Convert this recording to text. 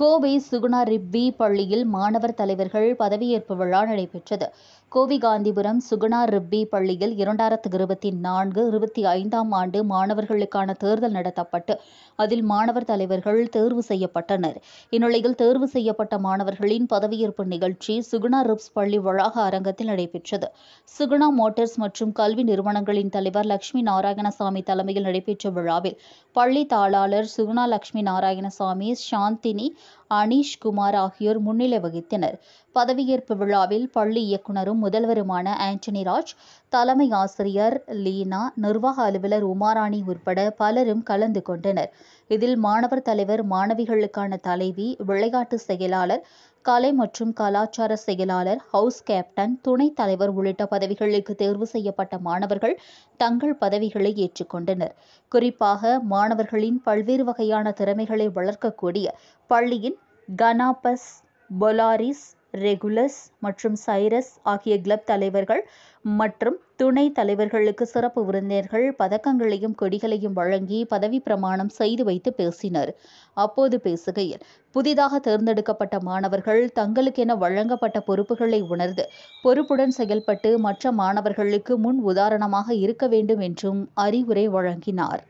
கோவை சுகுணா ரிப்பி பள்ளியில் மாணவர் தலைவர்கள் பதவியேற்பு விழா நடைபெற்றது. கோவை காந்திபுரம் சுகுணா ரிப்பி பள்ளியில் 2024-25 ஆண்டு மாணவர்களுக்கான தேர்தல் நடத்தப்பட்டு அதில் மாணவர் தலைவர்கள் தேர்வு செய்யப்பட்டனர். இந்நிலையில் தேர்வு செய்யப்பட்ட மாணவர்களின் பதவியேற்பு நிகழ்ச்சி சுகுணா ரிப்ஸ் பள்ளி வளாக அரங்கத்தில் நடைபெற்றது. சுகுணா மோட்டார்ஸ் மற்றும் கல்வி நிறுவனங்களின் தலைவர் லட்சுமி நாராயணசாமி தலைமையில் நடைபெற்ற விழாவில் பள்ளி தாளாளர் சுகுணா லட்சுமி நாராயணசாமி, சாந்தினி, அனீஷ்குமார் ஆகியோர் முன்னிலை வகித்தனர். பதவியேற்பு விழாவில் பள்ளி இயக்குநரும் முதல்வருமான ஆண்டனி ராஜ், தலைமை ஆசிரியர் லீனா, நிர்வாக அலுவலர் உமாராணி உட்பட பலரும் கலந்து கொண்டனர். இதில் மாணவர் தலைவர், மாணவிகளுக்கான தலைவி, விளையாட்டு செயலாளர், கலை மற்றும் கலாச்சார செயலாளர், ஹவுஸ் கேப்டன், துணைத் தலைவர் உள்ளிட்ட பதவிகளுக்கு தேர்வு செய்யப்பட்ட மாணவர்கள் தங்கள் பதவிகளை ஏற்றுக்கொண்டனர். குறிப்பாக மாணவர்களின் பல்வேறு வகையான திறமைகளை வளர்க்கக்கூடிய பள்ளியின் கனாபஸ், பொலாரிஸ், ரெகுலஸ் மற்றும் சைரஸ் ஆகிய கிளப் தலைவர்கள் மற்றும் துணை தலைவர்களுக்கு சிறப்பு விருந்தினர்கள் பதக்கங்களையும் கொடிகளையும் வழங்கி பதவி பிரமாணம் செய்து வைத்து பேசினர். அப்போது பேசுகையில், புதிதாக தேர்ந்தெடுக்கப்பட்ட மாணவர்கள் தங்களுக்கென வழங்கப்பட்ட பொறுப்புகளை உணர்ந்து பொறுப்புடன் செயல்பட்டு மற்ற மாணவர்களுக்கு முன் உதாரணமாக இருக்க வேண்டும் என்றும் அறிவுரை வழங்கினார்.